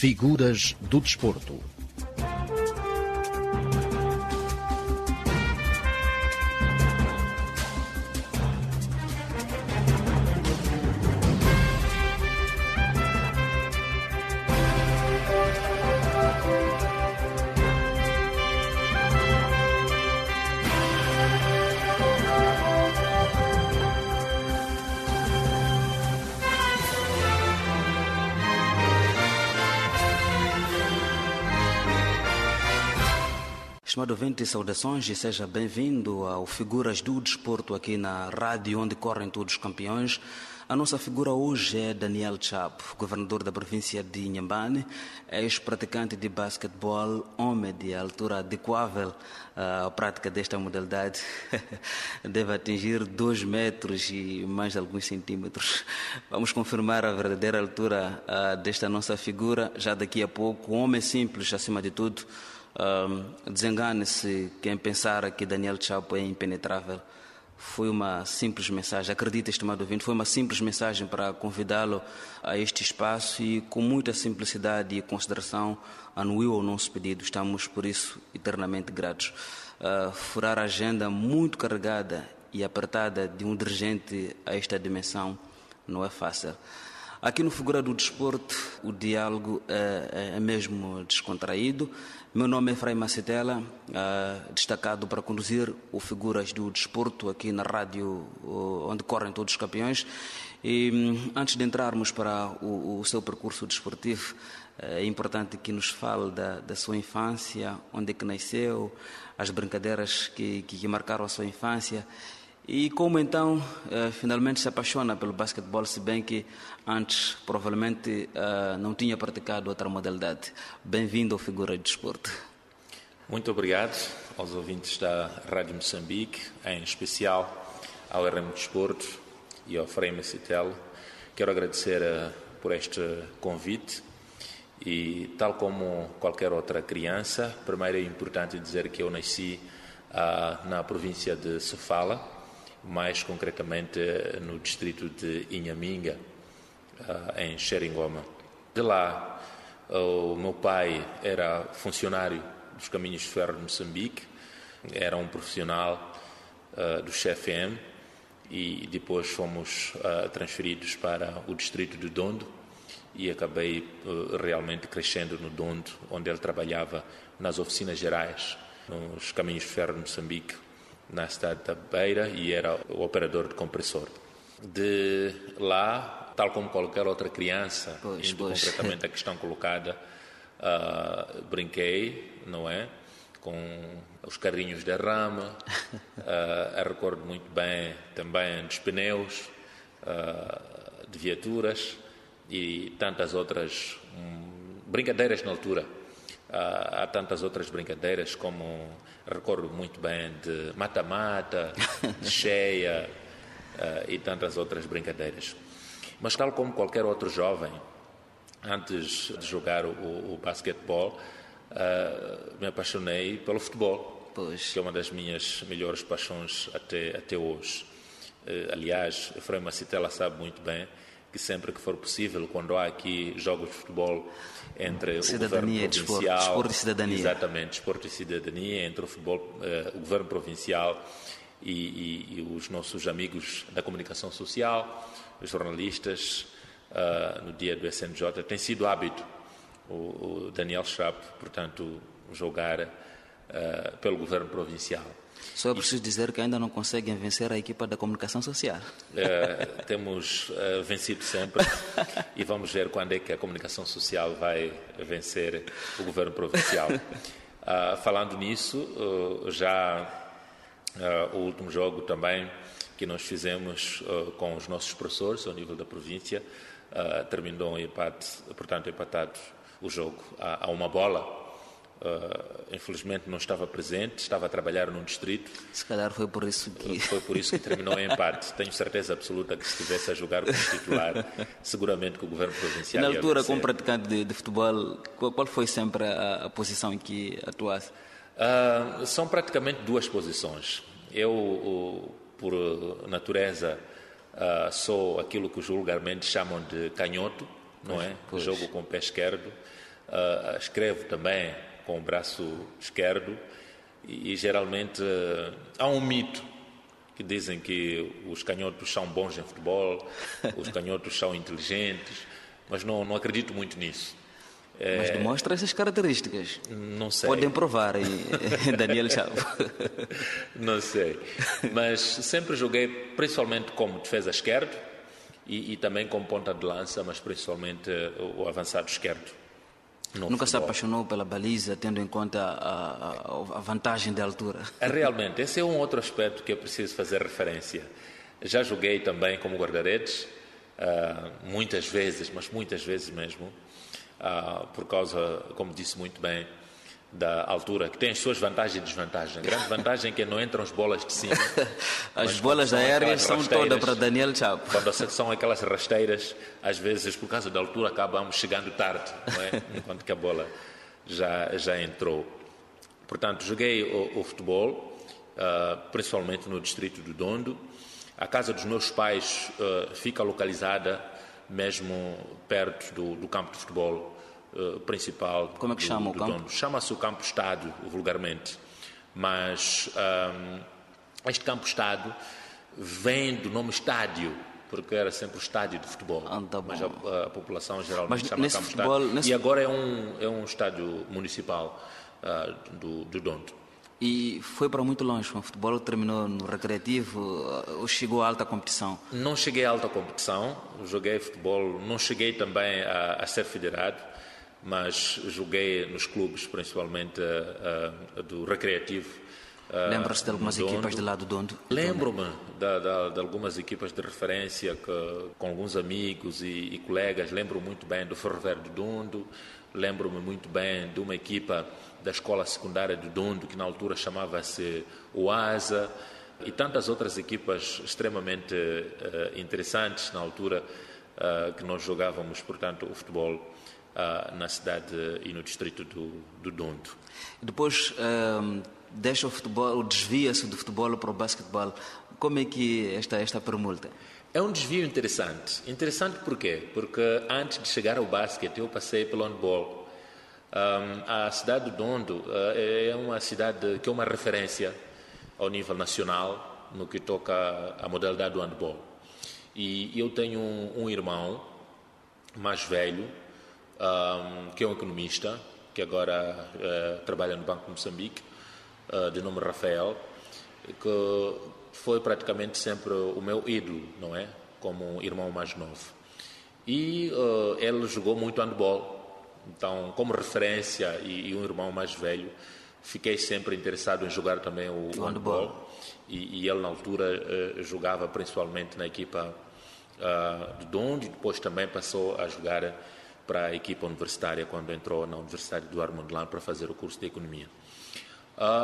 Figuras do desporto. Estimado ouvinte, saudações e seja bem-vindo ao Figuras do Desporto aqui na rádio onde correm todos os campeões. A nossa figura hoje é Daniel Chapo, governador da província de Inhambane, ex-praticante de basquetebol, homem de altura adequável à prática desta modalidade. Deve atingir 2 metros e mais alguns centímetros. Vamos confirmar a verdadeira altura desta nossa figura já daqui a pouco. Um homem simples, acima de tudo. Desengane-se quem pensar que Daniel Chapo é impenetrável. Foi uma simples mensagem, acredita, estimado ouvinte, foi uma simples mensagem para convidá-lo a este espaço e com muita simplicidade e consideração anuiu ao nosso pedido. Estamos por isso eternamente gratos. Furar a agenda muito carregada e apertada de um dirigente a esta dimensão não é fácil. Aqui no Figura do Desporto, o diálogo é mesmo descontraído. Meu nome é Efraim Macetela, destacado para conduzir o Figuras do Desporto aqui na rádio onde correm todos os campeões. E antes de entrarmos para o seu percurso desportivo, é importante que nos fale da sua infância, onde é que nasceu, as brincadeiras que marcaram a sua infância. E como então finalmente se apaixona pelo basquetebol, se bem que antes provavelmente não tinha praticado outra modalidade. Bem-vindo ao Figura de Desporto. Muito obrigado aos ouvintes da Rádio Moçambique, em especial ao RM Desporto e ao Efraim Macetela. Quero agradecer por este convite e, tal como qualquer outra criança, primeiro é importante dizer que eu nasci na província de Sofala, mais concretamente no distrito de Inhaminga, em Xeringoma. De lá, o meu pai era funcionário dos Caminhos de Ferro de Moçambique, era um profissional do CFM e depois fomos transferidos para o distrito de Dondo e acabei realmente crescendo no Dondo, onde ele trabalhava nas oficinas gerais, nos Caminhos de Ferro de Moçambique, na cidade da Beira, e era o operador de compressor. De lá, tal como qualquer outra criança, concretamente a questão colocada, brinquei, não é? Com os carrinhos de rama, recordo muito bem também dos pneus, de viaturas e tantas outras brincadeiras na altura. Há tantas outras brincadeiras, como recordo muito bem de mata-mata, de cheia e tantas outras brincadeiras. Mas tal como qualquer outro jovem, antes de jogar o basquetebol, me apaixonei pelo futebol, que é uma das minhas melhores paixões até hoje. Aliás, Efraim Macetela sabe muito bem que sempre que for possível, quando há aqui jogos de futebol entre cidadania, o governo provincial... Desporto e cidadania. Exatamente, desporto e cidadania, entre o governo provincial e os nossos amigos da comunicação social, os jornalistas, no dia do SNJ, tem sido hábito o Daniel Chapo, portanto, jogar pelo governo provincial. Só é preciso dizer que ainda não conseguem vencer a equipa da comunicação social. Temos vencido sempre e vamos ver quando é que a comunicação social vai vencer o governo provincial. Falando nisso, o último jogo também que nós fizemos com os nossos professores ao nível da província terminou em empate, portanto empatado o jogo a uma bola. Infelizmente não estava presente, estava a trabalhar num distrito. Se calhar foi por isso que terminou em empate. Tenho certeza absoluta que se estivesse a jogar como titular, seguramente que o governo provincial ia vencer. Na altura, como praticante de futebol, qual foi sempre a posição em que atuasse? São praticamente 2 posições. Eu, por natureza, sou aquilo que vulgarmente chamam de canhoto, não é? Jogo com o pé esquerdo. escrevo também com o braço esquerdo e geralmente há um mito que dizem que os canhotos são bons em futebol, os canhotos são inteligentes, mas não acredito muito nisso. Mas demonstra essas características. Não sei. Podem provar, Daniel Chavo. Não sei. Mas sempre joguei principalmente como defesa esquerdo e também como ponta de lança, mas principalmente o avançado esquerdo. Nunca se apaixonou pela baliza, tendo em conta a vantagem da altura? Realmente, esse é um outro aspecto que eu preciso fazer referência. Já joguei também como guarda-redes, muitas vezes, mas muitas vezes mesmo, por causa, como disse muito bem, da altura, que tem as suas vantagens e desvantagens. A grande vantagem é que não entram as bolas de cima. As bolas aéreas são todas para Daniel Chavo. Quando são aquelas rasteiras, às vezes, por causa da altura, acabamos chegando tarde, não é? Enquanto que a bola já entrou. Portanto, joguei o futebol, principalmente no distrito do Dondo. A casa dos meus pais fica localizada mesmo perto do campo de futebol principal. Como é que chama o campo? Chama-se o campo estádio, vulgarmente. Mas este campo estádio vem do nome estádio, porque era sempre o estádio de futebol. Tá bom. Mas a população geralmente chama nesse campo futebol, estádio. E agora é um estádio municipal do Dondo. E foi para muito longe. O futebol terminou no recreativo ou chegou à alta competição? Não cheguei à alta competição, joguei futebol, não cheguei também a ser federado, mas joguei nos clubes, principalmente do recreativo. Lembra-se de algumas equipas de lá do Dondo? Lembro-me de algumas equipas de referência com alguns amigos e colegas. Lembro muito bem do Ferroviário do Dondo, lembro-me muito bem de uma equipa da escola secundária do Dondo, que na altura chamava-se Oasa, e tantas outras equipas extremamente interessantes na altura que nós jogávamos, portanto, o futebol na cidade e no distrito do Dondo. Depois deixa o futebol, desvia-se do futebol para o basquetebol. Como é que esta permuta? É um desvio interessante. Interessante por quê? Porque antes de chegar ao basquete eu passei pelo handball. A cidade do Dondo é uma cidade que é uma referência ao nível nacional no que toca à modalidade do handball. E eu tenho um irmão mais velho, que é um economista, que agora trabalha no Banco de Moçambique, de nome Rafael, que foi praticamente sempre o meu ídolo, não é? Como irmão mais novo. E ele jogou muito handball. Então, como referência e um irmão mais velho, fiquei sempre interessado em jogar também o handball. E ele, na altura, jogava principalmente na equipa de Dondo e depois também passou a jogar para a equipa universitária quando entrou na Universidade do Mondlane para fazer o curso de Economia.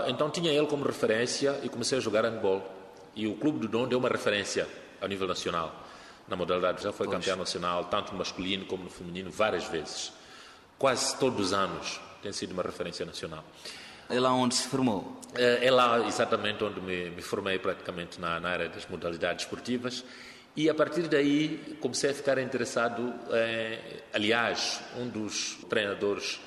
Então, tinha ele como referência e comecei a jogar handball. E o Clube do Dondo é uma referência a nível nacional. Na modalidade, já foi campeão nacional, tanto no masculino como no feminino, várias vezes. Quase todos os anos tem sido uma referência nacional. É lá onde se formou? É lá exatamente onde me formei praticamente na área das modalidades esportivas. E a partir daí comecei a ficar interessado. Aliás, um dos treinadores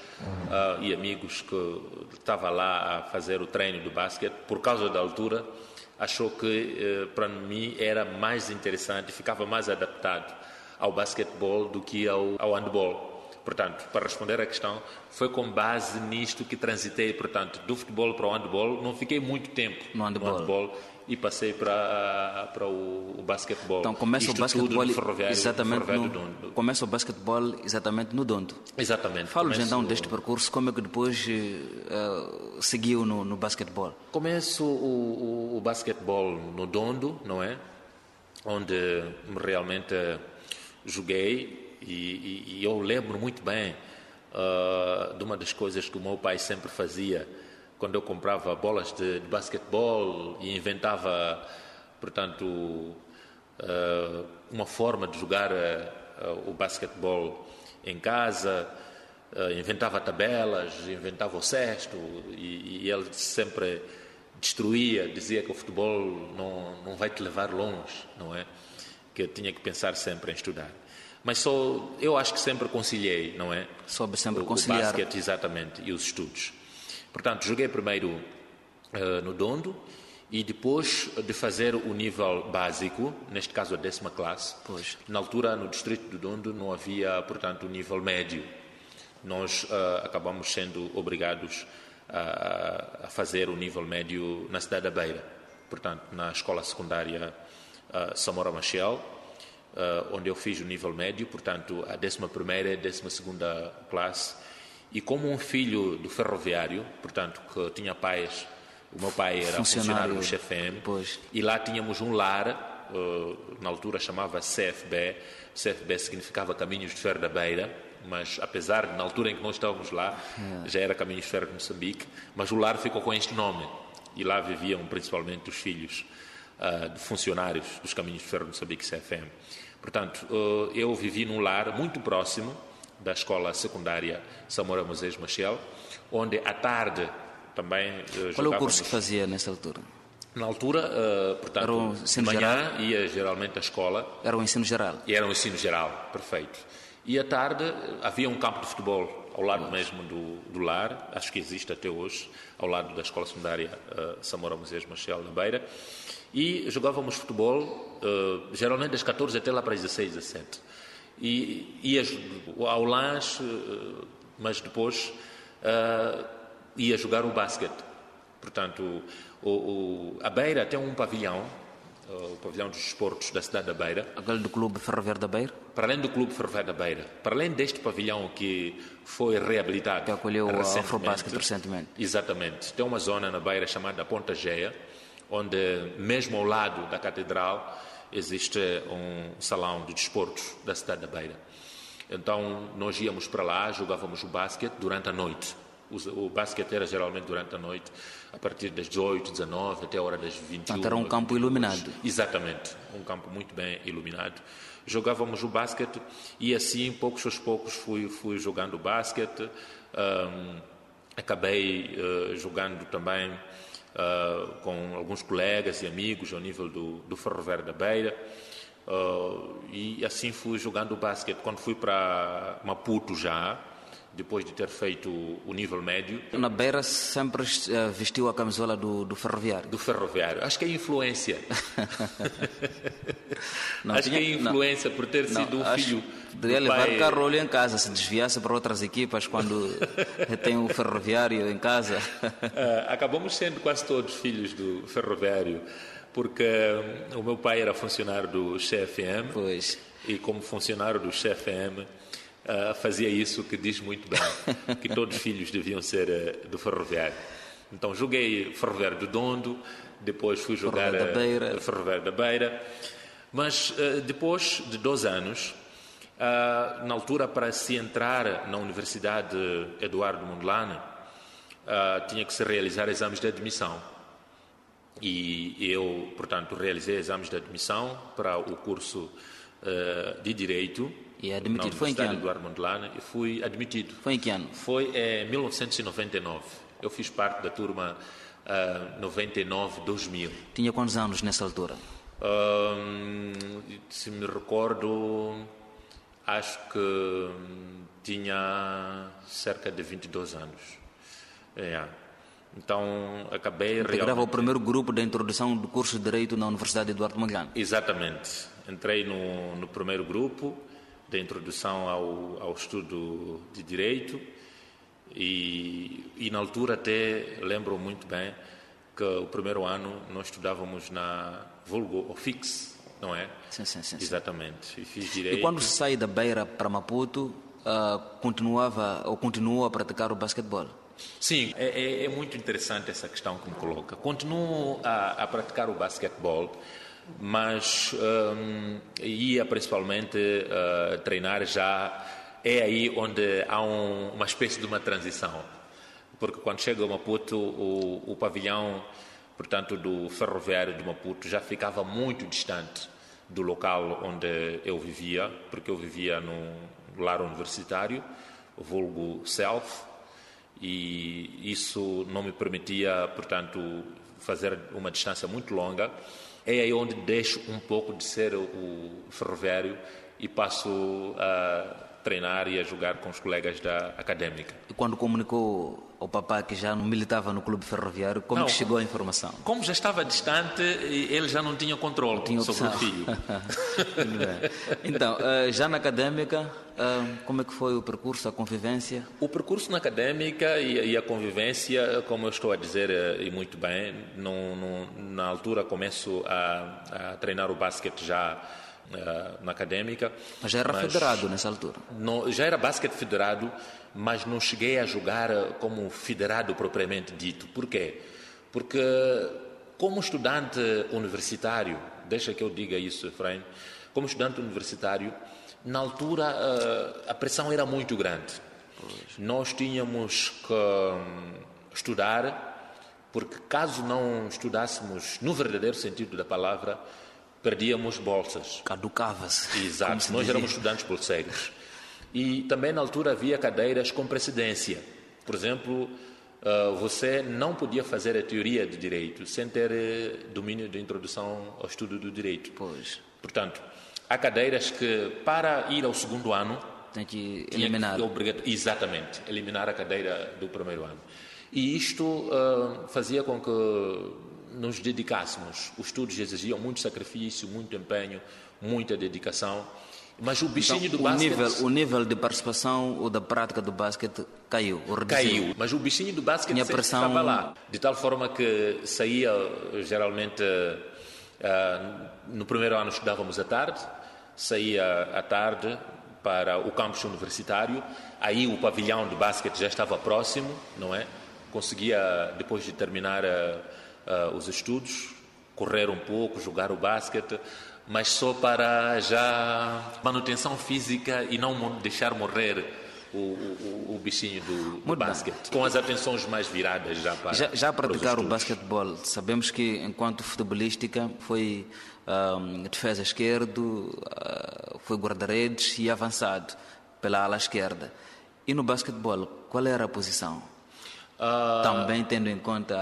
e amigos que estava lá a fazer o treino do basquete, por causa da altura, achou que para mim era mais interessante, ficava mais adaptado ao basquetebol do que ao handball. Portanto, para responder à questão, foi com base nisto que transitei, portanto, do futebol para o handball. Não fiquei muito tempo no handball e passei para o basquetebol. Então começa o basquetebol começa o basquetebol exatamente no Dondo. Exatamente. Fala-nos então deste percurso, como é que depois seguiu no basquetebol? Começo o basquetebol no Dondo, não é? Onde realmente joguei. E eu lembro muito bem de uma das coisas que o meu pai sempre fazia quando eu comprava bolas de basquetebol e inventava, portanto, uma forma de jogar o basquetebol em casa, inventava tabelas, inventava o cesto e ele sempre destruía, dizia que o futebol não vai te levar longe, não é? que tinha que pensar sempre em estudar. Mas eu acho que sempre conciliei, não é? Soube sempre o conciliar. basquete, exatamente, e os estudos. Portanto, joguei primeiro no Dondo, e depois de fazer o nível básico, neste caso a 10ª classe, Pois. na altura no distrito do Dondo não havia, portanto, o nível médio. Nós acabamos sendo obrigados a fazer o nível médio na cidade da Beira, portanto, na escola secundária Samora Machel, onde eu fiz o nível médio, portanto, a 11ª e 12ª classe. E como um filho do ferroviário, portanto, que tinha pais... O meu pai era funcionário do CFM, pois. E lá tínhamos um lar, na altura chamava CFB. CFB significava Caminhos de Ferro da Beira, mas apesar de, na altura em que nós estávamos lá, já era Caminhos de Ferro de Moçambique, mas o lar ficou com este nome. E lá viviam principalmente os filhos de funcionários dos Caminhos de Ferro de Moçambique, CFM. Portanto, eu vivi num lar muito próximo da escola secundária Samora Moisés Machel, onde à tarde... Também Qual é o curso que fazia nessa altura? Na altura, portanto, de manhã ia geralmente à escola. Era o ensino geral? E era o ensino geral, perfeito. E à tarde havia um campo de futebol ao lado mesmo do lar, acho que existe até hoje, ao lado da escola secundária Samora Moisés Machel, na Beira. E jogávamos futebol, geralmente das 14 até lá para as 16, 17. E ia ao lanche, mas depois... ia jogar o basquete. Portanto, a Beira tem um pavilhão, o pavilhão dos esportes da cidade da Beira. Aquele do Clube Ferroviário da Beira? Para além do Clube Ferroviário da Beira. Para além deste pavilhão que foi reabilitado. Que acolheu o Afrobasket recentemente. Exatamente. Tem uma zona na Beira chamada Ponta Geia, onde, mesmo ao lado da Catedral, existe um salão de desportos da cidade da Beira. Então, nós íamos para lá, jogávamos o basquete durante a noite. O basquete era geralmente durante a noite, a partir das 18, 19, até a hora das 21. Portanto, era um campo iluminado. Exatamente, um campo muito bem iluminado. Jogávamos o basquete e assim, poucos aos poucos, fui jogando basquete. Acabei jogando também com alguns colegas e amigos ao nível do Ferroviário da Beira. E assim fui jogando o basquete. Quando fui para Maputo já, depois de ter feito o nível médio. Na Beira sempre vestiu a camisola do Ferroviário? Do Ferroviário. Acho que é influência. Acho que é influência por ter sido um filho. Poderia levar o carro em casa, se desviasse para outras equipas quando tem o Ferroviário em casa. Acabamos sendo quase todos filhos do Ferroviário, porque o meu pai era funcionário do CFM. Pois. E como funcionário do CFM, fazia isso que diz muito bem, que todos os filhos deviam ser do Ferroviário. Então joguei Ferroviário do Dondo, depois fui jogar Ferroviário da Beira, mas depois de 2 anos, na altura para se entrar na Universidade Eduardo Mondlane, tinha que se realizar exames de admissão. E eu, portanto, realizei exames de admissão para o curso de Direito. E admitido. Foi em que ano? Eduardo Mondlane, e fui admitido. Foi em que ano? Foi em 1999. Eu fiz parte da turma 99-2000. Tinha quantos anos nessa altura? Se me recordo, acho que tinha cerca de 22 anos. Então, acabei realmente... Integrava o primeiro grupo da introdução do curso de Direito na Universidade Eduardo Mondlane. Exatamente. Entrei no primeiro grupo da introdução ao estudo de Direito e na altura até lembro muito bem que o primeiro ano nós estudávamos na vulgo OFIX, não é? Sim. Exatamente. E fiz Direito. E quando sai da Beira para Maputo, continuou a praticar o basquetebol? Sim, é muito interessante essa questão que me coloca. Continuo a praticar o basquetebol, mas ia principalmente treinar já. É aí onde há uma espécie de uma transição, porque quando chega a Maputo, o pavilhão, portanto, do Ferroviário de Maputo já ficava muito distante do local onde eu vivia, porque eu vivia num lar universitário, vulgo Self, e isso não me permitia, portanto, fazer uma distância muito longa é aí onde deixo um pouco de ser o ferroviário e passo a treinar e a jogar com os colegas da académica. E quando comunicou ao papá que já não militava no clube ferroviário, como que chegou a informação? Como já estava distante, ele já não tinha controle sobre o filho. Então, já na académica, como é que foi o percurso, a convivência? O percurso na académica e a convivência, como eu estou a dizer, e muito bem, na altura começo a treinar o basquete já na académica. Mas já era federado nessa altura? Já era basquete federado, mas não cheguei a jogar como federado propriamente dito. Por quê? Porque como estudante universitário, deixa que eu diga isso, Efraim, como estudante universitário, na altura a pressão era muito grande. Nós tínhamos que estudar, porque caso não estudássemos no verdadeiro sentido da palavra, perdíamos bolsas. Caducava-se. Exato, nós éramos estudantes bolseiros. E também na altura havia cadeiras com precedência. Por exemplo, você não podia fazer a teoria de direito sem ter domínio de introdução ao estudo do direito. Pois. Portanto, há cadeiras que para ir ao segundo ano tem que eliminar. Exatamente, eliminar a cadeira do primeiro ano. E isto fazia com que nos dedicássemos. Os estudos exigiam muito sacrifício, muito empenho, muita dedicação. Mas o bichinho do basquete... O nível de participação ou da prática do basquete caiu, ou reduziu. Caiu, mas o bichinho do basquete sempre estava lá. De tal forma que saía, geralmente, no primeiro ano estudávamos à tarde, saía à tarde para o campus universitário, aí o pavilhão de basquete já estava próximo, não é? Conseguia, depois de terminar os estudos, correr um pouco, jogar o basquete, mas só para já manutenção física e não deixar morrer o bichinho do basquete, com as atenções mais viradas já para já praticar o basquetebol. Sabemos que enquanto futebolística foi defesa esquerdo, foi guarda-redes e avançado pela ala esquerda. E no basquetebol, qual era a posição? Também tendo em conta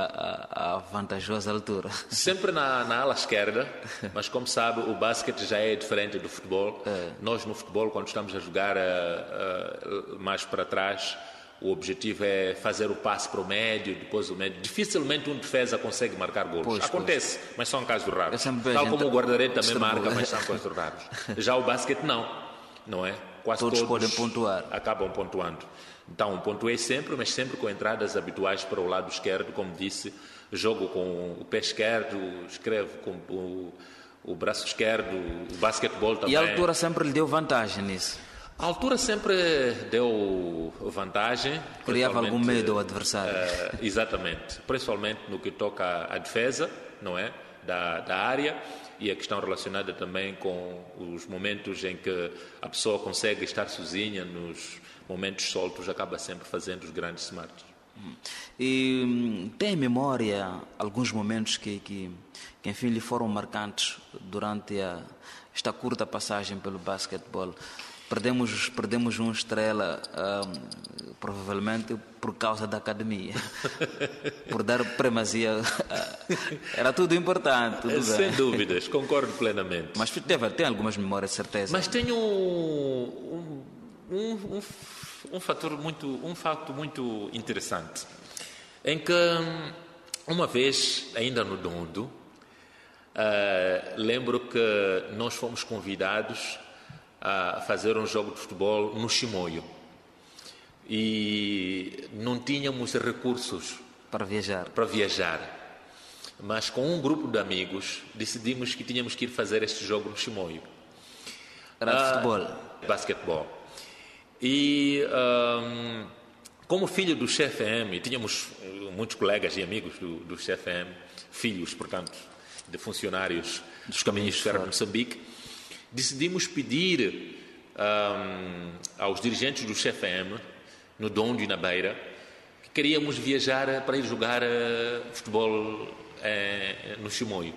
a vantajosa altura. Sempre na ala esquerda, mas como sabe, o basquete já é diferente do futebol. Nós no futebol, quando estamos a jogar mais para trás, o objetivo é fazer o passe para o médio, depois o médio. Dificilmente um defesa consegue marcar golos. Acontece, mas são casos raros. Tal como o guarda-redes também marca, mas são casos raros. Já o basquete não é? Quase todos podem pontuar. Acabam pontuando. Então, pontuei sempre, mas sempre com entradas habituais para o lado esquerdo, como disse, jogo com o pé esquerdo, escrevo com o braço esquerdo, o basquetebol também. E a altura sempre lhe deu vantagem nisso? A altura sempre deu vantagem. Criava algum medo ao adversário? Exatamente, principalmente no que toca à defesa, não é? Da área, e a questão relacionada também com os momentos em que a pessoa consegue estar sozinha, nos momentos soltos, acaba sempre fazendo os grandes smarts. E tem em memória alguns momentos que enfim lhe foram marcantes durante esta curta passagem pelo basquetebol? Perdemos uma estrela, provavelmente por causa da academia, por dar primazia. Era tudo importante, tudo Sem bem. dúvidas, concordo plenamente. Mas tem algumas memórias, de certeza. Mas tenho um fato muito interessante, em que uma vez, ainda no Dondo, lembro que nós fomos convidados a fazer um jogo de futebol no Chimoio e não tínhamos recursos para viajar, mas com um grupo de amigos decidimos que tínhamos que ir fazer este jogo no Chimoio. Era de futebol? Basquetebol. E como filho do CFM, tínhamos muitos colegas e amigos do CFM, filhos, portanto, de funcionários dos caminhos de ferro de Moçambique, decidimos pedir aos dirigentes do CFM, no Dondo e na Beira, que queríamos viajar para ir jogar futebol no Chimoio.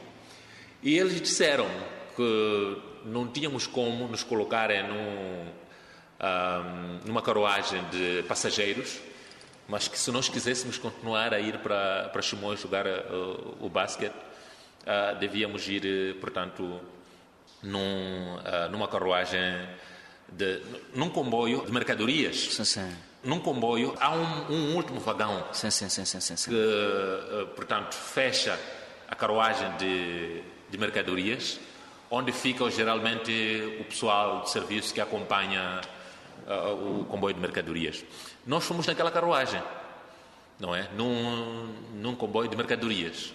E eles disseram que não tínhamos como nos colocarem numa carruagem de passageiros, mas que se nós quiséssemos continuar a ir para Chimoio jogar o basquete, devíamos ir, portanto, numa carruagem, num comboio de mercadorias. Sim. Num comboio há um último vagão Sim. que, portanto, fecha a carruagem de mercadorias, onde fica geralmente o pessoal de serviço que acompanha o comboio de mercadorias. Nós fomos naquela carruagem, não é? Num comboio de mercadorias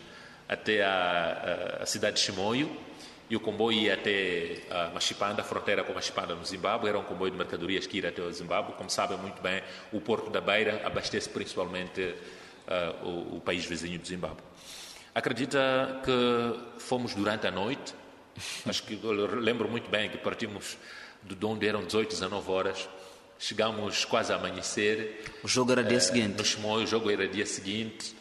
até a cidade de Chimoio, e o comboio ia até Machipanda, a fronteira com Machipanda no Zimbábue. Era um comboio de mercadorias que ia até o Zimbábue. Como sabem muito bem, o Porto da Beira abastece principalmente o país vizinho do Zimbábue. Acredita que fomos durante a noite. Acho que eu lembro muito bem que partimos de onde eram 18, 19 horas. Chegamos quase a amanhecer. O jogo era dia seguinte. No Chimoio, o jogo era dia seguinte.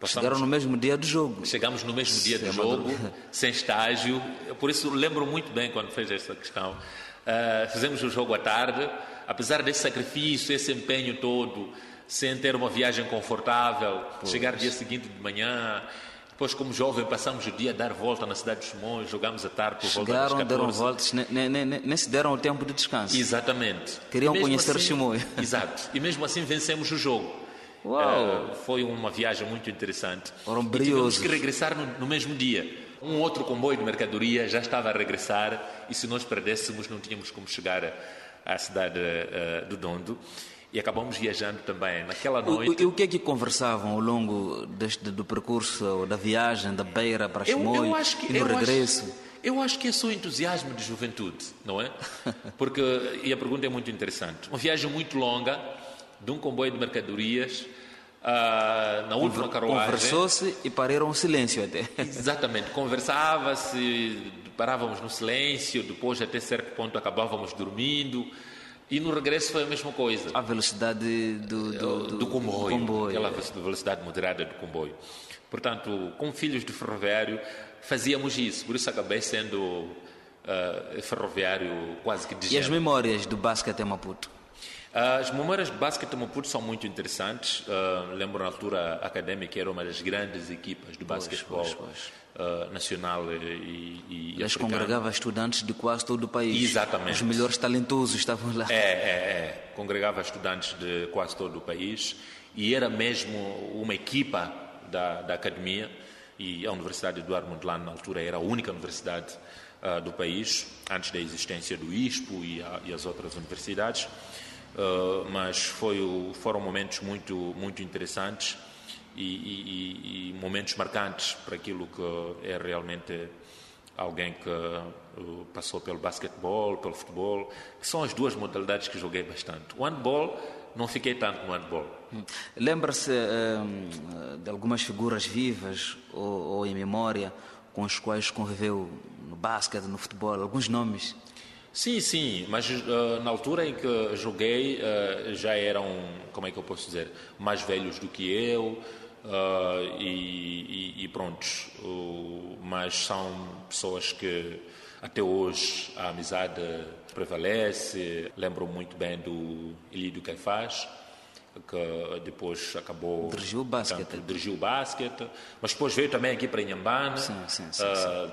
Chegaram no mesmo dia do jogo. Chegamos no mesmo dia do jogo, sem estágio. Por isso lembro muito bem quando fez essa questão. Fizemos o jogo à tarde. Apesar desse sacrifício, esse empenho todo, sem ter uma viagem confortável, chegar dia seguinte de manhã. Depois, como jovem, passamos o dia a dar volta na cidade de Chimoio, jogámos à tarde por volta das 14. Chegaram, deram voltas, nem se deram o tempo de descanso. Exatamente. Queriam conhecer Chimoio. Exato. E mesmo assim vencemos o jogo. Foi uma viagem muito interessante. Foram e tivemos briosos. que regressar no mesmo dia. Um outro comboio de mercadoria já estava a regressar, e se nós perdêssemos não tínhamos como chegar à cidade do Dondo. E acabamos viajando também naquela noite. E o que é que conversavam ao longo do percurso, da viagem, da Beira para Chimoio e no regresso? Eu acho que é só entusiasmo de juventude, não é? Porque, e a pergunta é muito interessante, uma viagem muito longa, de um comboio de mercadorias, na última carruagem. Conversou-se e pararam o silêncio até. Exatamente, conversava-se, parávamos no silêncio, depois até certo ponto acabávamos dormindo, e no regresso foi a mesma coisa. A velocidade do comboio. Aquela velocidade moderada do comboio. Portanto, como filhos de ferroviário, fazíamos isso, por isso acabei sendo ferroviário quase que de E as gênero. memórias do basquete em Maputo? As memórias de basquete em Maputo são muito interessantes. Lembro na altura académica, era uma das grandes equipas de basquetebol nacional e Eles africano. congregavam estudantes de quase todo o país. Exatamente. Os melhores talentosos estavam lá. Congregava estudantes de quase todo o país, e era mesmo uma equipa da academia, e a Universidade Eduardo Mondlane na altura era a única universidade do país, antes da existência do ISPO e as outras universidades. Mas foram momentos muito, muito interessantes e momentos marcantes para aquilo que é realmente alguém que passou pelo basquetebol, pelo futebol, que são as duas modalidades que joguei bastante. O handball, não fiquei tanto no handball. Lembra-se de algumas figuras vivas ou em memória com os quais conviveu no basquete, no futebol, alguns nomes? Sim, mas na altura em que joguei já eram, como é que eu posso dizer, mais velhos do que eu, e prontos. Mas são pessoas que até hoje a amizade prevalece. Lembro muito bem do Elídio Caifás, que depois acabou... Dirigiu o basquete. Mas depois veio também aqui para Inhambane. Sim.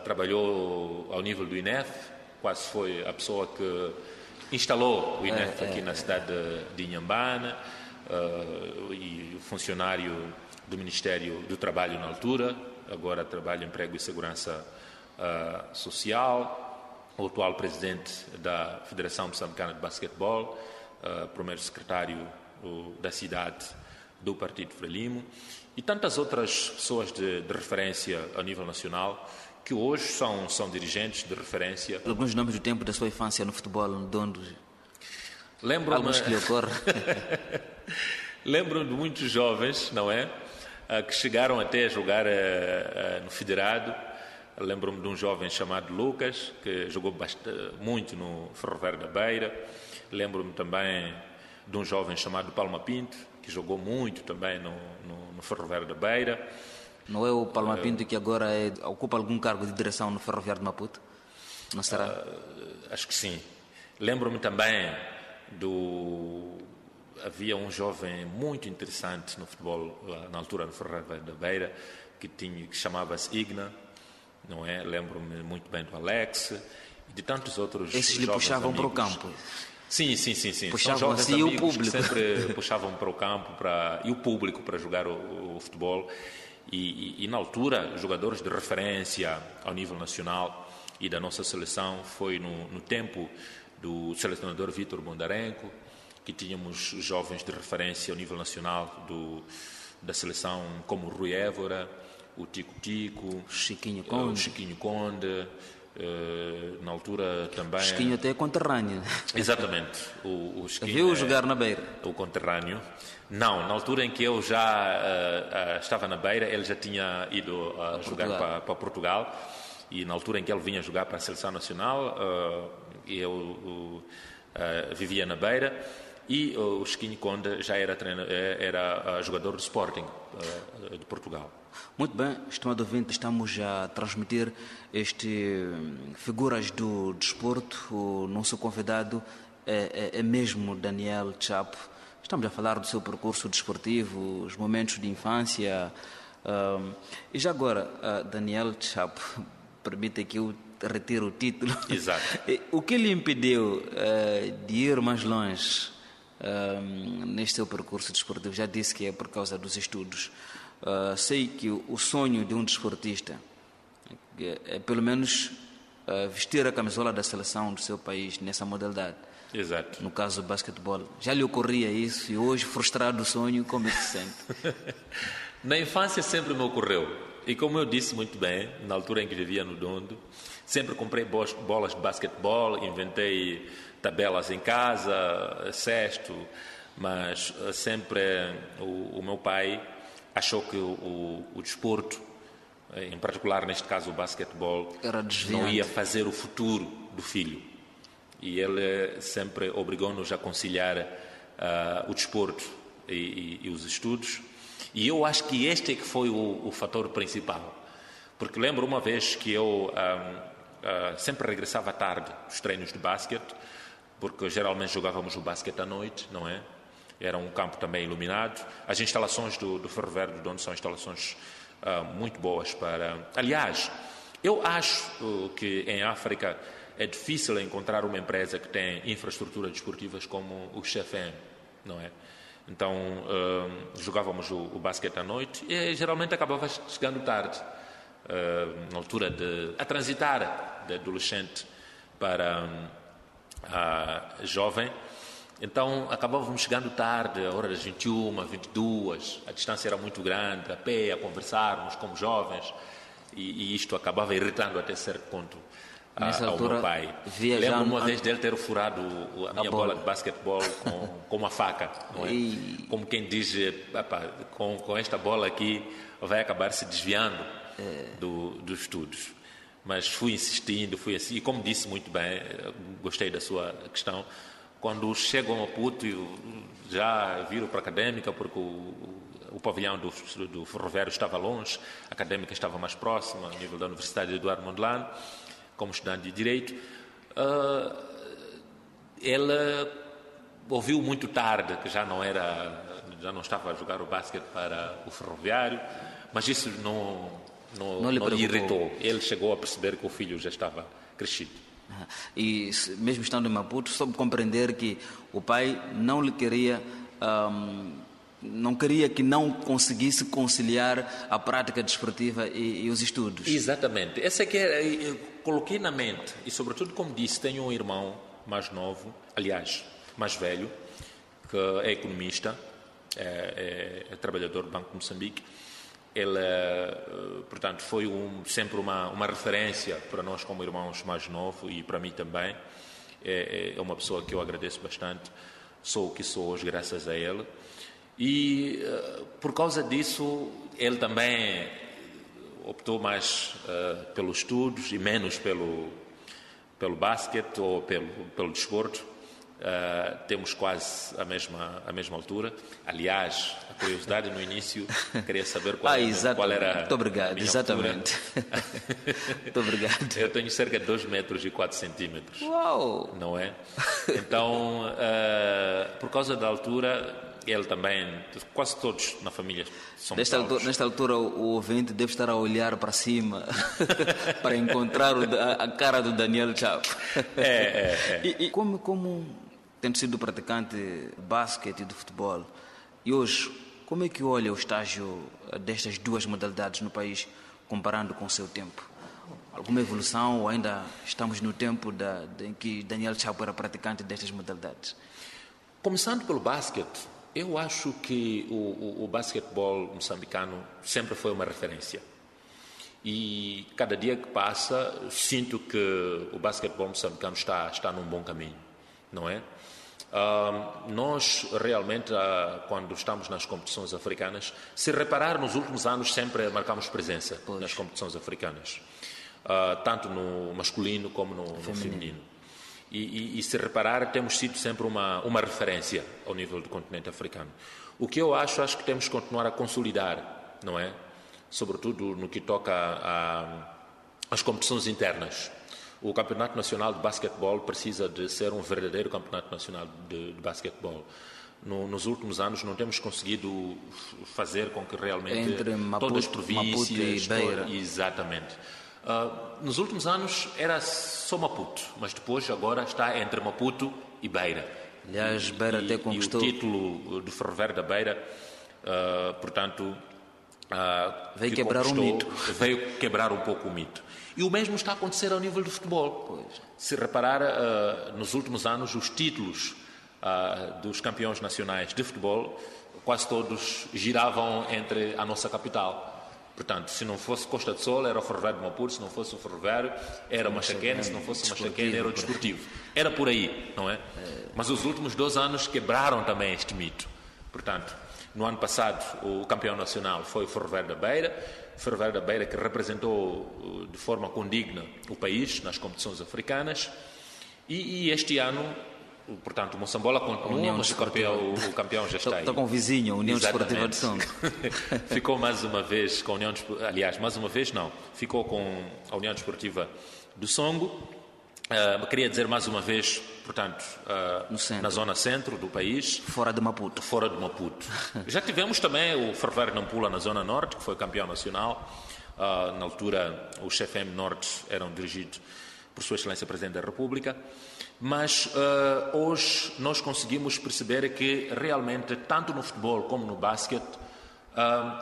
Trabalhou ao nível do INEF. Quase foi a pessoa que instalou o INEF aqui na cidade de Inhambane, e funcionário do Ministério do Trabalho na altura, agora trabalha em Emprego e Segurança Social, o atual presidente da Federação Moçambicana de Basquetebol, primeiro secretário da cidade do Partido Frelimo, e tantas outras pessoas de referência a nível nacional, que hoje são dirigentes de referência. Alguns nomes do tempo da sua infância no futebol, no Dondo. Lembro-me que lhe ocorre. Lembro de muitos jovens, não é? Que chegaram até a jogar no Federado. Lembro-me de um jovem chamado Lucas, que jogou muito no Ferroviário da Beira. Lembro-me também de um jovem chamado Palma Pinto, que jogou muito também no Ferroviário da Beira. Não é o Palma Pinto que agora ocupa algum cargo de direção no Ferroviário de Maputo? Não será? Acho que sim. Lembro-me também havia um jovem muito interessante no futebol, na altura no Ferroviário da Beira, que chamava-se Igna, não é? Lembro-me muito bem do Alex e de tantos outros. Esses lhe puxavam amigos. para o campo? Sim. Puxavam São jovens assim e o amigos público? que sempre puxavam para o campo e o público para jogar o futebol. E na altura, jogadores de referência ao nível nacional e da nossa seleção foi no tempo do selecionador Vítor Bondarenko, que tínhamos jovens de referência ao nível nacional da seleção como o Rui Évora, o Tico, Chiquinho o Chiquinho Conde, na altura também... Chiquinho até é conterrâneo. Exatamente. O Chiquinho Viu jogar na Beira? O conterrâneo. Não, na altura em que eu já estava na Beira, ele já tinha ido jogar para Portugal. E na altura em que ele vinha jogar para a Seleção Nacional, eu vivia na Beira. E o Chiquinho Conde já era jogador do Sporting de Portugal. Muito bem, estimado ouvinte, estamos a transmitir figuras do desporto. O nosso convidado é mesmo Daniel Chapo. Estamos a falar do seu percurso desportivo, os momentos de infância. E já agora, Daniel Chapo, permite que eu retire o título. Exato. O que lhe impediu de ir mais longe neste seu percurso desportivo? Já disse que é por causa dos estudos. Sei que o sonho de um desportista é pelo menos vestir a camisola da seleção do seu país nessa modalidade. Exato. No caso do basquetebol. Já lhe ocorria isso e hoje, frustrado o sonho, como é que se sente? Na infância sempre me ocorreu. E como eu disse muito bem, na altura em que vivia no Dondo, sempre comprei bolas de basquetebol, inventei tabelas em casa, cesto, mas sempre o meu pai achou que o desporto, em particular neste caso o basquetebol, não ia fazer o futuro do filho. E ele sempre obrigou-nos a conciliar o desporto e os estudos. E eu acho que este é que foi o fator principal. Porque lembro uma vez que eu sempre regressava tarde dos treinos de basquete, porque geralmente jogávamos o basquete à noite, não é? Era um campo também iluminado. As instalações do Ferroviário do Dondo são instalações muito boas para... Aliás, eu acho que em África é difícil encontrar uma empresa que tem infraestruturas desportivas como o CFM, não é? Então, jogávamos o basquete à noite e geralmente acabava chegando tarde, na altura a transitar de adolescente para jovem. Então, acabávamos chegando tarde, a hora das 21, 22, a distância era muito grande, a pé, a conversarmos como jovens, e isto acabava irritando até certo ponto ao meu pai. Lembro uma vez dele ter furado a minha bola de basquetebol com uma faca, não é? Como quem diz, com esta bola aqui vai acabar se desviando dos estudos. Mas fui insistindo, fui assim, e como disse muito bem, gostei da sua questão, quando chego a Maputo já viro para a Académica, porque o pavilhão do Ferroviário estava longe, a Académica estava mais próxima, a nível da Universidade de Eduardo Mondlane, como estudante de Direito. Ela ouviu muito tarde que já não estava a jogar o basquete para o Ferroviário, mas isso não lhe irritou. Ele chegou a perceber que o filho já estava crescido. E mesmo estando em Maputo, soube compreender que o pai não lhe queria, não queria que não conseguisse conciliar a prática desportiva e os estudos. Exatamente. Essa é que eu coloquei na mente, e sobretudo, como disse, tenho um irmão mais novo, aliás, mais velho, que é economista, é trabalhador do Banco de Moçambique. Ele, portanto, foi sempre uma referência para nós como irmãos mais novos e para mim também. É uma pessoa que eu agradeço bastante. Sou o que sou hoje graças a ele. E, por causa disso, ele também optou mais pelos estudos e menos pelo basquete ou pelo desporto. Temos quase a mesma altura. Aliás, a curiosidade no início, queria saber qual era Muito obrigado, a minha exatamente. Muito obrigado. Eu tenho cerca de 2 metros e 4 centímetros. Uau! Não é? Então, por causa da altura, ele também, quase todos na família são Nesta altura, o ouvinte deve estar a olhar para cima para encontrar a cara do Daniel Chapo. E como tendo sido praticante de basquete e de futebol, e hoje, como é que olha o estágio destas duas modalidades no país, comparando com o seu tempo? Alguma evolução ou ainda estamos no tempo em que Daniel Chapo era praticante destas modalidades? Começando pelo basquete, eu acho que o basquetebol moçambicano sempre foi uma referência. E cada dia que passa, sinto que o basquetebol moçambicano está num bom caminho, não é? Nós realmente, quando estamos nas competições africanas, se reparar, nos últimos anos sempre marcamos presença nas competições africanas, tanto no masculino como no feminino. E se reparar, temos sido sempre uma referência ao nível do continente africano. O que eu acho que temos que continuar a consolidar, não é? Sobretudo no que toca às competições internas. O Campeonato Nacional de Basquetebol precisa de ser um verdadeiro Campeonato Nacional de Basquetebol. Nos últimos anos não temos conseguido fazer com que realmente entre Maputo, todas as províncias... Maputo e Beira. Exatamente. Nos últimos anos era só Maputo, mas depois agora está entre Maputo e Beira. Aliás, Beira até conquistou... E o título do Ferroviário da Beira, portanto... veio quebrar um mito. Veio quebrar um pouco o mito. E o mesmo está a acontecer ao nível do futebol. Pois. Se reparar, nos últimos anos, os títulos dos campeões nacionais de futebol, quase todos giravam entre a nossa capital. Portanto, se não fosse Costa do Sol, era o Ferroviário de Maputo, se não fosse o Ferroviário, era o Machaquene, se não fosse o Machaquene, era o Desportivo. Era por aí, não é? Mas os últimos 2 anos quebraram também este mito. Portanto, no ano passado, o campeão nacional foi o Ferroviário da Beira, que representou de forma condigna o país nas competições africanas. E este ano, portanto, o Moçambola continua, mas o campeão já está aí. Está com o vizinho, a União Desportiva de Songo. Ficou mais uma vez com a União Desportiva... Aliás, mais uma vez não. Ficou com a União Desportiva do Songo. Queria dizer mais uma vez, portanto, na zona centro do país. Fora de Maputo. Fora de Maputo. Já tivemos também o Ferroviário de Nampula na zona norte, que foi campeão nacional. Na altura, os CFM Norte eram dirigidos por Sua Excelência Presidente da República. Mas hoje nós conseguimos perceber que realmente, tanto no futebol como no basquete,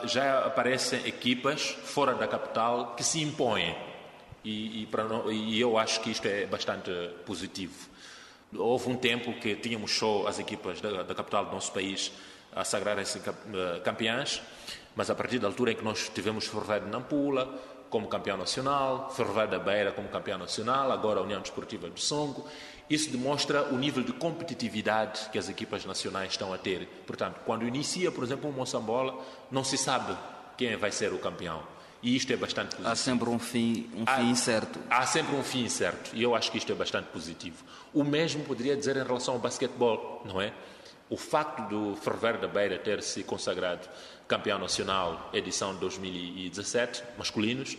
já aparecem equipas fora da capital que se impõem. E eu acho que isto é bastante positivo. Houve um tempo que tínhamos só as equipas da capital do nosso país a sagrarem-se campeãs, mas a partir da altura em que nós tivemos Ferroviário de Nampula como campeão nacional, Ferroviário da Beira como campeão nacional, agora a União Desportiva do Songo, isso demonstra o nível de competitividade que as equipas nacionais estão a ter. Portanto, quando inicia, por exemplo, o Moçambola, não se sabe quem vai ser o campeão. E isto é bastante positivo. Há sempre um fim incerto. Há sempre um fim incerto. E eu acho que isto é bastante positivo. O mesmo poderia dizer em relação ao basquetebol, não é? O facto do Ferroviário da Beira ter se consagrado campeão nacional edição de 2017, masculinos,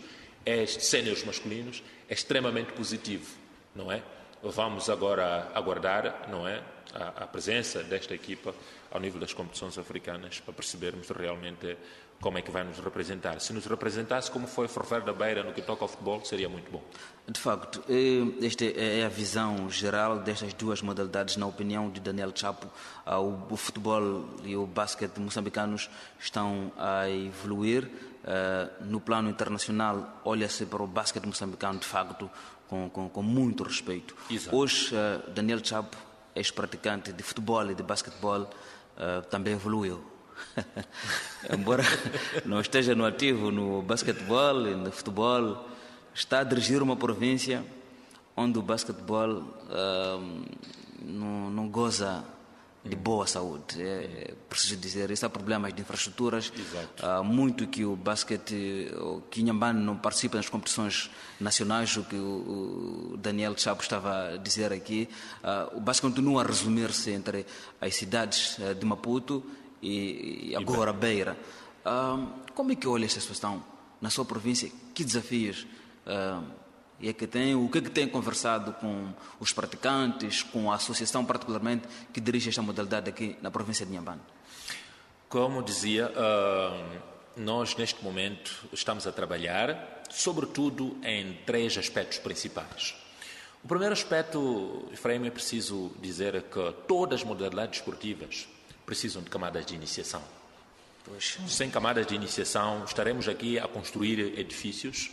séniores masculinos, é extremamente positivo, não é? Vamos agora aguardar, não é, a presença desta equipa ao nível das competições africanas para percebermos realmente como é que vai nos representar. Se nos representasse como foi o Ferroviário da Beira no que toca ao futebol, seria muito bom. De facto, esta é a visão geral destas duas modalidades, na opinião de Daniel Chapo. O futebol e o basquete moçambicanos estão a evoluir. No plano internacional, olha-se para o basquete moçambicano, de facto, com muito respeito. Exato. Hoje, Daniel Chapo, ex-praticante de futebol e de basquetebol, também evoluiu. Embora não esteja no ativo no basquetebol e no futebol, está a dirigir uma província onde o basquetebol não goza de boa saúde. É preciso dizer, isso há problemas de infraestruturas. Muito que o basquete, que Inhambane não participa nas competições nacionais, o que o Daniel Chapo estava a dizer aqui. O basquete continua a resumir-se entre as cidades de Maputo e agora Beira. Como é que olha esta situação na sua província? Que desafios o que tem conversado com os praticantes, com a associação particularmente que dirige esta modalidade aqui na província de Inhambane? Como dizia, nós neste momento estamos a trabalhar sobretudo em 3 aspectos principais. O primeiro aspecto, Efraim, é preciso dizer que todas as modalidades esportivas precisam de camadas de iniciação. Sem camadas de iniciação, estaremos aqui a construir edifícios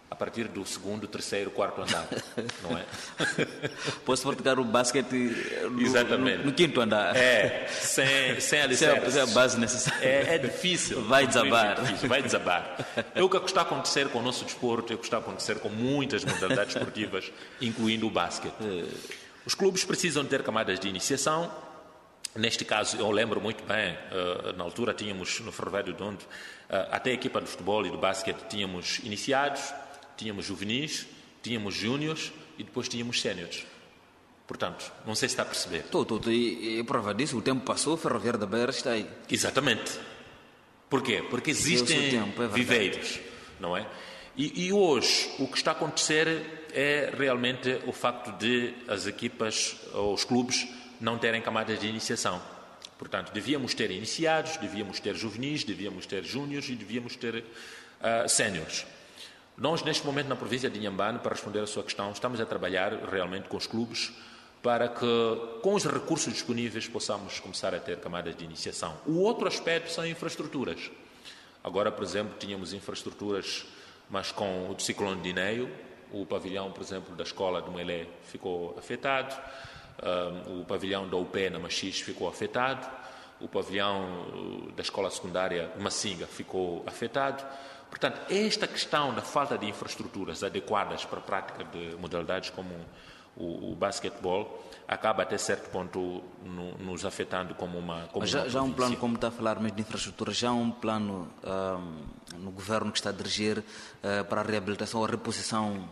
a partir do 2º, 3º, 4º andar, não é? Posso praticar o basquete no 5º andar. Sem alicerce. Essa é a base necessária. É difícil. Vai desabar. Vai desabar. É o que está a acontecer com o nosso desporto, é o que está a acontecer com muitas modalidades esportivas, incluindo o basquete. Os clubes precisam ter camadas de iniciação. Neste caso, eu lembro muito bem, na altura tínhamos no Ferroviário de Onde, até a equipa de futebol e do basquete tínhamos iniciados, tínhamos juvenis, tínhamos júniores e depois tínhamos séniores. Portanto, não sei se está a perceber. E prova disso, o tempo passou, o Ferroviário da Beira está aí. Exatamente. Porquê? Porque existem viveiros, não é? E hoje, o que está a acontecer é realmente o facto de as equipas ou os clubes não terem camadas de iniciação. Portanto, devíamos ter iniciados, devíamos ter juvenis, devíamos ter júniores e devíamos ter séniores. Nós, neste momento, na província de Inhambane, para responder à sua questão, estamos a trabalhar realmente com os clubes para que, com os recursos disponíveis, possamos começar a ter camadas de iniciação. O outro aspecto são infraestruturas. Agora, por exemplo, tínhamos infraestruturas, mas com o ciclone de Ineio, o pavilhão, por exemplo, da escola de Moelé ficou afetado, o pavilhão da UP na Machis ficou afetado, o pavilhão da escola secundária de Massinga ficou afetado. Portanto, esta questão da falta de infraestruturas adequadas para a prática de modalidades como o basquetebol acaba até certo ponto nos afetando como uma já há um plano, como está a falar mesmo de infraestrutura, já há um plano no governo que está a dirigir para a reabilitação ou a reposição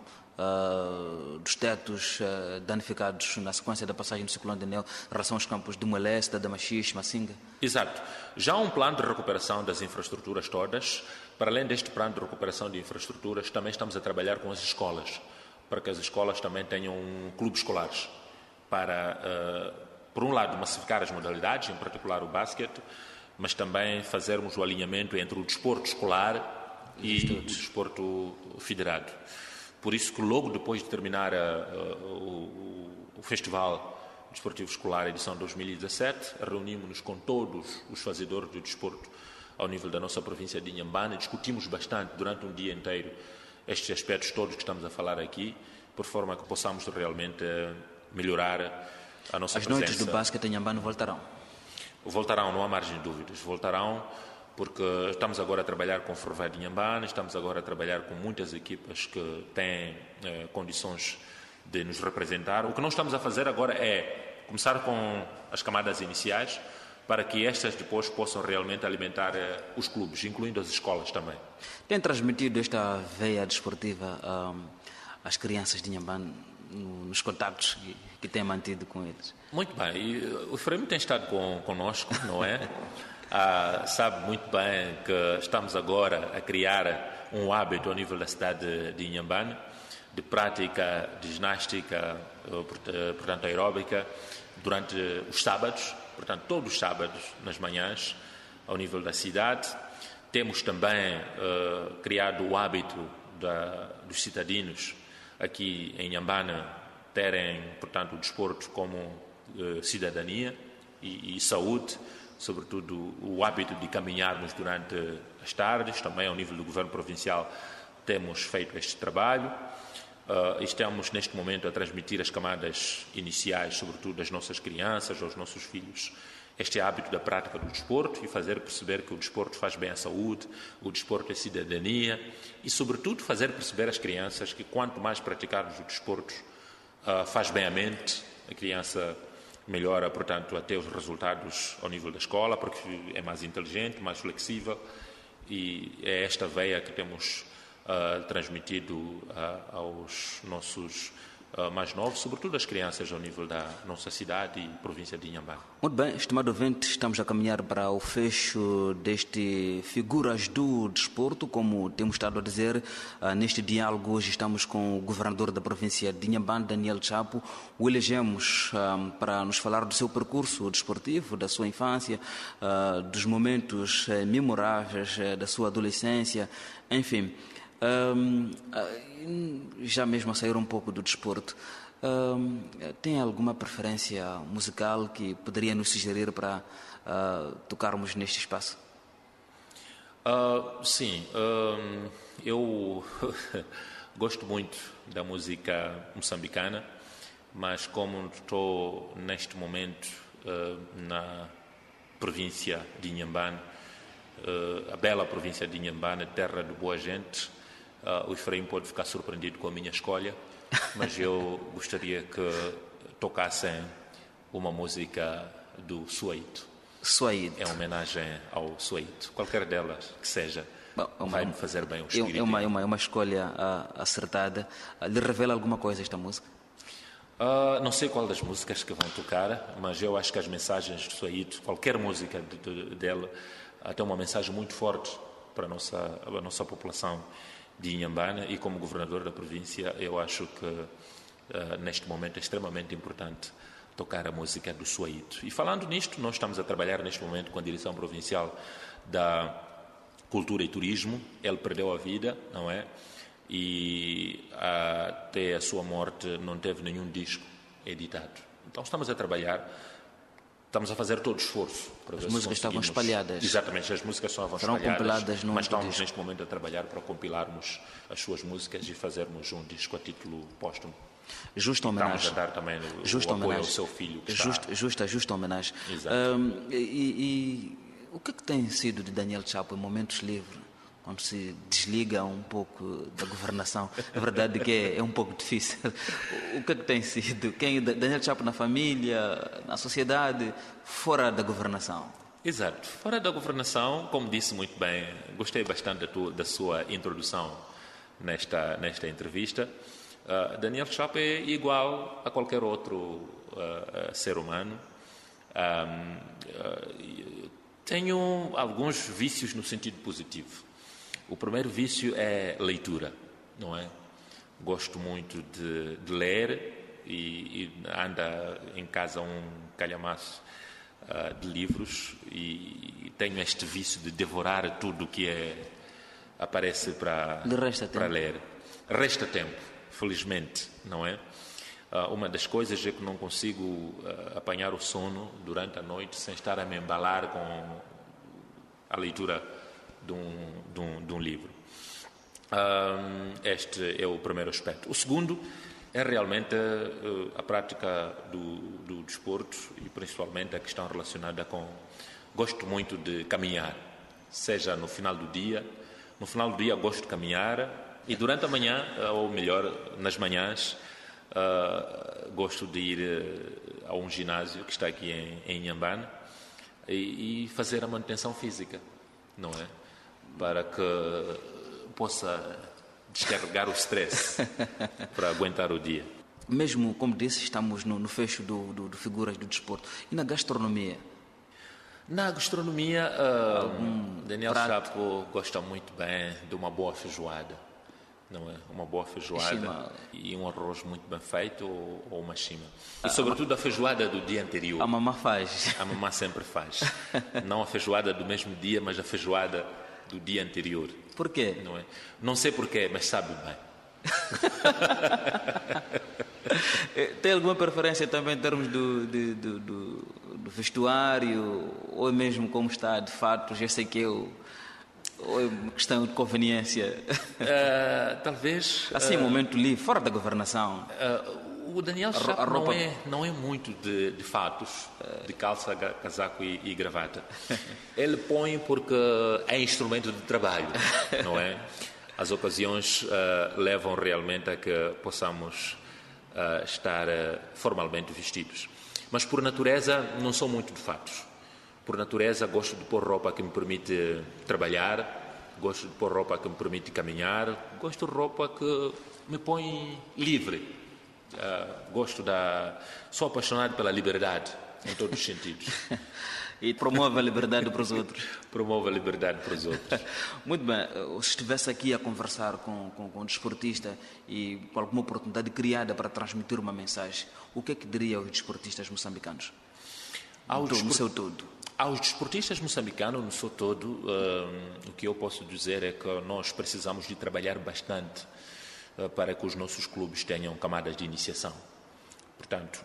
dos tetos danificados na sequência da passagem do ciclone de Ineio em relação aos campos de Moelé, da Machis, Massinga? Exato. Já há um plano de recuperação das infraestruturas todas. Para além deste plano de recuperação de infraestruturas, também estamos a trabalhar com as escolas, para que as escolas também tenham clubes escolares, para, por um lado, massificar as modalidades, em particular o basquete, mas também fazermos o alinhamento entre o desporto escolar e o desporto federado. Por isso que logo depois de terminar o Festival Desportivo Escolar edição 2017, reunimos-nos com todos os fazedores do desporto ao nível da nossa província de Inhambane, discutimos bastante durante um dia inteiro estes aspectos todos que estamos a falar aqui, por forma que possamos realmente melhorar a nossa presença. As noites do basquete em Inhambane voltarão? Voltarão, não há margem de dúvidas. Voltarão porque estamos agora a trabalhar com o Ferroviário de Inhambane, estamos agora a trabalhar com muitas equipas que têm condições de nos representar. O que nós estamos a fazer agora é começar com as camadas iniciais, para que estas depois possam realmente alimentar os clubes, incluindo as escolas também. Tem transmitido esta veia desportiva às crianças de Inhambane nos contactos que tem mantido com eles? Muito bem. E o Efraim tem estado connosco, não é? Sabe muito bem que estamos agora a criar um hábito ao nível da cidade de Inhambane, de prática de ginástica, portanto aeróbica, durante os sábados. Portanto, todos os sábados, nas manhãs, ao nível da cidade. Temos também criado o hábito dos cidadãos aqui em Inhambane terem, portanto, o desporto como cidadania e saúde, sobretudo o hábito de caminharmos durante as tardes. Também ao nível do governo provincial temos feito este trabalho. Estamos neste momento a transmitir as camadas iniciais, sobretudo às nossas crianças, aos nossos filhos, este hábito da prática do desporto e fazer perceber que o desporto faz bem à saúde, o desporto é cidadania e, sobretudo, fazer perceber às crianças que quanto mais praticarmos o desporto, faz bem à mente, a criança melhora, portanto, até os resultados ao nível da escola, porque é mais inteligente, mais flexível e é esta veia que temos transmitido aos nossos mais novos, sobretudo as crianças ao nível da nossa cidade e província de Inhambane. Muito bem, estimado ouvinte, estamos a caminhar para o fecho deste Figuras do Desporto, como temos estado a dizer, neste diálogo hoje estamos com o governador da província de Inhambane, Daniel Chapo. O elegemos para nos falar do seu percurso desportivo, da sua infância, dos momentos memoráveis da sua adolescência, enfim. Já mesmo a sair um pouco do desporto, tem alguma preferência musical que poderia nos sugerir para tocarmos neste espaço? Sim, eu gosto muito da música moçambicana, mas como estou neste momento na província de Inhambane, a bela província de Inhambane, terra de boa gente, o Efraim pode ficar surpreendido com a minha escolha, mas eu gostaria que tocassem uma música do Suaito. Suaito. É uma homenagem ao Suaito. Qualquer delas que seja, vai-me fazer bem o espírito. É uma escolha acertada. Lhe revela alguma coisa esta música? Não sei qual das músicas que vão tocar, mas eu acho que as mensagens do Suaito, qualquer música dela, tem uma mensagem muito forte para a nossa população de Inhambane, e como governador da província eu acho que neste momento é extremamente importante tocar a música do Suaito. E falando nisto, nós estamos a trabalhar neste momento com a Direção Provincial da Cultura e Turismo. Ele perdeu a vida, não é? E até a sua morte não teve nenhum disco editado. Então estamos a trabalhar, estamos a fazer todo o esforço para ver se músicas estavam espalhadas. Exatamente, as músicas estavam espalhadas, mas estamos neste momento a trabalhar para compilarmos as suas músicas e fazermos um disco a título póstumo. Justa homenagem. Estamos a dar também o apoio ao seu filho. Justa homenagem. Exato. E o que tem sido de Daniel Chapo em momentos livres, quando se desliga um pouco da governação? É verdade que é um pouco difícil. O que tem sido? Daniel Chapo na família, na sociedade, fora da governação? Exato. Fora da governação, como disse muito bem, gostei bastante da sua introdução nesta entrevista. Daniel Chapo é igual a qualquer outro ser humano. Tenho alguns vícios no sentido positivo. O primeiro vício é leitura, não é? Gosto muito de ler e anda em casa um calhamaço de livros, e tenho este vício de devorar tudo o que aparece para ler. Resta tempo, felizmente, não é? Uma das coisas é que não consigo apanhar o sono durante a noite sem estar a me embalar com a leitura de um livro. Este é o primeiro aspecto. O segundo é realmente a prática do desporto, e principalmente a questão relacionada com... Gosto muito de caminhar, seja no final do dia. No final do dia gosto de caminhar, e durante a manhã, ou melhor, nas manhãs, gosto de ir a um ginásio que está aqui em Inhambane e fazer a manutenção física, não é? Para que possa descarregar o stress para aguentar o dia. Mesmo, como disse, estamos no fecho do Figuras do Desporto. E na gastronomia? Na gastronomia, Daniel Chapo gosta muito bem de uma boa feijoada, não é? Uma boa feijoada e um arroz muito bem feito, ou uma chima. E sobretudo a feijoada do dia anterior. A mamã faz. A mamã sempre faz. Não a feijoada do mesmo dia, mas a feijoada do dia anterior. Por quê? Não é? Não sei porquê, mas sabe bem. Tem alguma preferência também em termos do vestuário, ou mesmo como está de fato? Já sei que ou é uma questão de conveniência? Talvez... Assim, momento livre, fora da governação. O Daniel Chapo não é muito de fatos, de calça, casaco e gravata. Ele põe porque é instrumento de trabalho, não é? As ocasiões levam realmente a que possamos estar formalmente vestidos. Mas por natureza não sou muito de fatos. Por natureza gosto de pôr roupa que me permite trabalhar, gosto de pôr roupa que me permite caminhar, gosto de roupa que me põe livre, Sou apaixonado pela liberdade, em todos os sentidos. E promove a liberdade para os outros. Promove a liberdade para os outros. Muito bem. Se estivesse aqui a conversar com um desportista e com alguma oportunidade criada para transmitir uma mensagem, o que é que diria aos desportistas moçambicanos? No seu todo. Aos desportistas moçambicanos, no seu todo, o que eu posso dizer é que nós precisamos de trabalhar bastante para que os nossos clubes tenham camadas de iniciação. Portanto,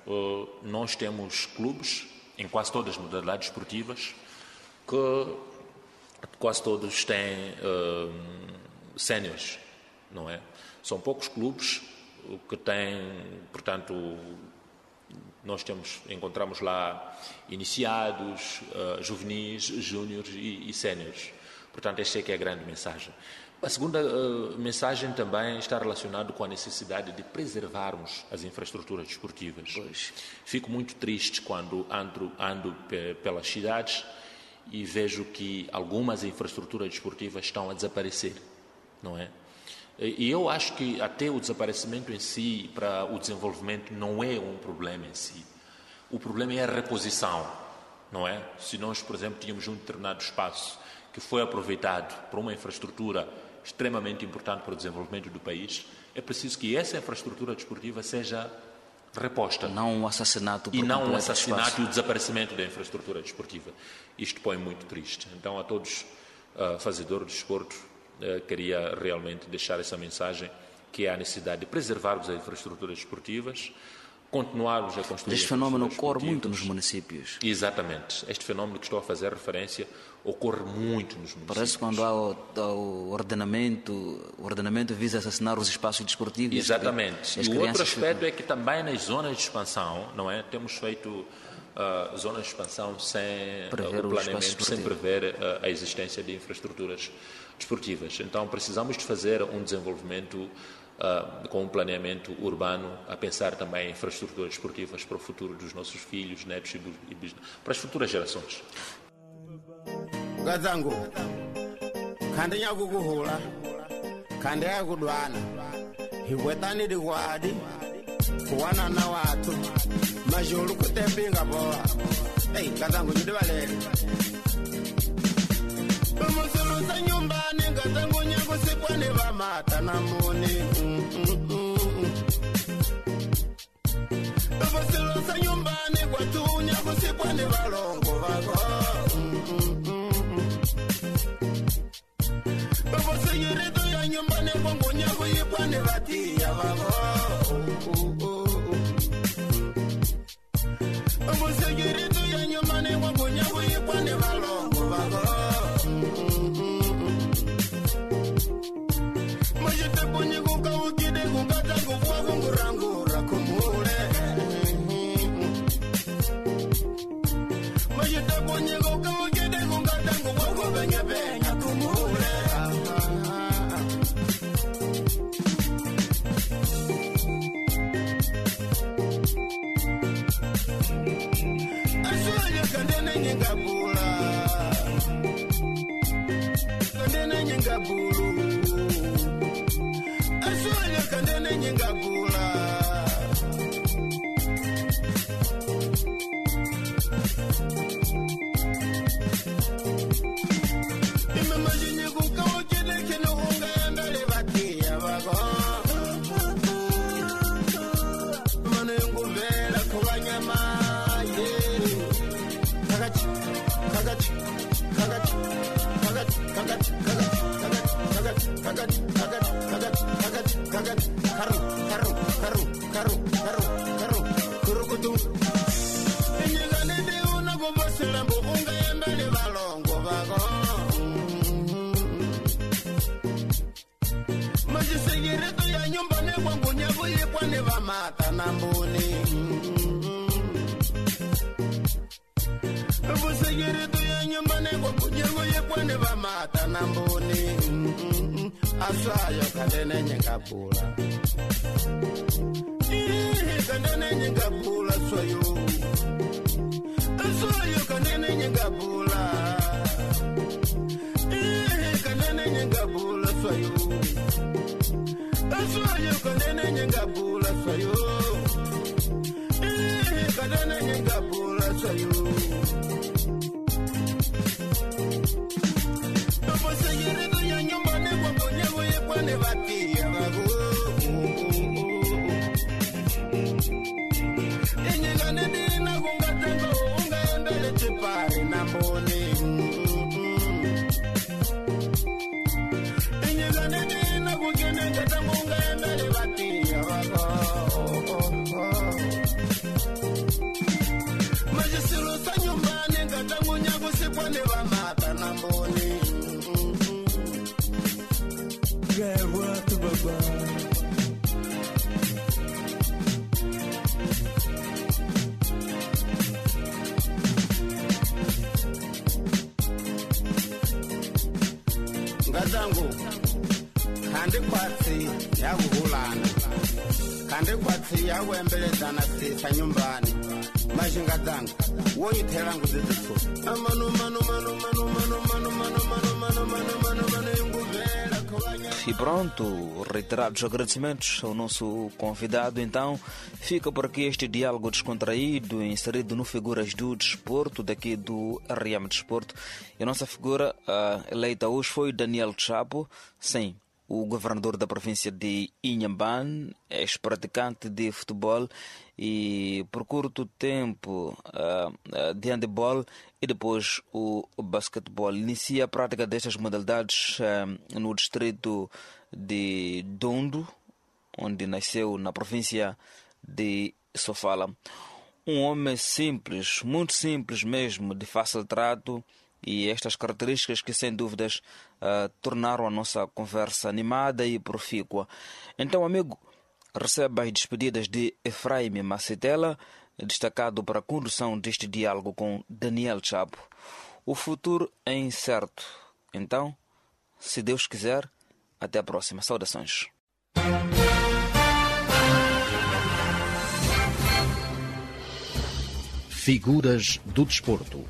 nós temos clubes em quase todas as modalidades esportivas, que quase todos têm séniores, não é? São poucos clubes que têm, portanto, nós encontramos lá iniciados, juvenis, júniores e séniores. Portanto, esta é que é a grande mensagem. A segunda mensagem também está relacionada com a necessidade de preservarmos as infraestruturas desportivas. Pois. Fico muito triste quando ando pelas cidades e vejo que algumas infraestruturas desportivas estão a desaparecer, não é? E eu acho que até o desaparecimento em si, para o desenvolvimento, não é um problema em si. O problema é a reposição, não é? Se nós, por exemplo, tínhamos um determinado espaço que foi aproveitado para uma infraestrutura extremamente importante para o desenvolvimento do país, é preciso que essa infraestrutura desportiva seja reposta. Não um assassinato por E não um completo assassinato espaço. e o desaparecimento da infraestrutura desportiva. Isto põe muito triste. Então, a todos fazedores de desporto, queria realmente deixar essa mensagem, que é a necessidade de preservarmos as infraestruturas desportivas, continuarmos a construir. Este fenómeno ocorre muito nos municípios. Exatamente. Este fenómeno que estou a fazer referência ocorre muito nos municípios. Parece que quando há o ordenamento visa assassinar os espaços desportivos. Exatamente. E o outro aspecto é que também nas zonas de expansão, não é? Temos feito zonas de expansão sem prever o planeamento, sem prever a existência de infraestruturas desportivas. Então precisamos de fazer um desenvolvimento com um planeamento urbano, a pensar também em infraestruturas desportivas para o futuro dos nossos filhos, netos e bisnetos, para as futuras gerações. Gazangu, kande nyakukuhula, kande yakudwana, hikwetani dikwadi, kuwana na watu, majulu kutepinga boa. Hey, Gazangu, jidibalele. Pamusulusa nyumbani, Gazangu nyakusikwani vamata na muni. Pamusulusa nyumbani, kwatu nyakusikwani valongo vako. Segredo ya nyumbani kwangu nyago yipwane batia babo. Segredo ya nyumbani kwangu nyago yipwane balongo babo. Majete kunye kuka ukide kungata kufwa kungurangura kumule. Majete kunye kuka ukide kungata kufwa kubenya benya kumule. Asayo kandene nyengabula. Kandene nyengabula soyo. Asayo kandene nyengabula. Kandene nyengabula soyo. Asayo kandene nyengabula soyo. kadana nyanga pula sayu Topo sayere do ya nyumbani kwa bonyevo ye kwane bati ya babu Inyigane dina kungatango unga embele chipari na mboni Inyigane dina kukene katango unga embele bati ya babu Majisiru sa nyumbani katango nyago sikwane wa mata na mboni Gawa tu baba Ngazangu Kande kwatsi ya kuhulana Kande kwatsi ya kuembelezana sisa nyumbani Majinga zangu Woyithela nguziziso Amanu manu manu manu manu manu manu manu manu manu manu manu yunguvela kawanya E pronto, reiterados agradecimentos ao nosso convidado. Então, fica por aqui este diálogo descontraído, inserido no Figuras do Desporto, daqui do RM Desporto. E a nossa figura eleita hoje foi Daniel Chapo, sim, o governador da província de Inhambane, ex-praticante de futebol e por curto tempo de handebol e depois o basquetebol. Inicia a prática destas modalidades no distrito de Dondo, onde nasceu na província de Sofala. Um homem simples, muito simples mesmo, de fácil trato, e estas características que sem dúvidas tornaram a nossa conversa animada e profícua. Então, amigo, receba as despedidas de Efraim Macetela, destacado para a condução deste diálogo com Daniel Chapo. O futuro é incerto. Então, se Deus quiser, até a próxima. Saudações. Figuras do Desporto.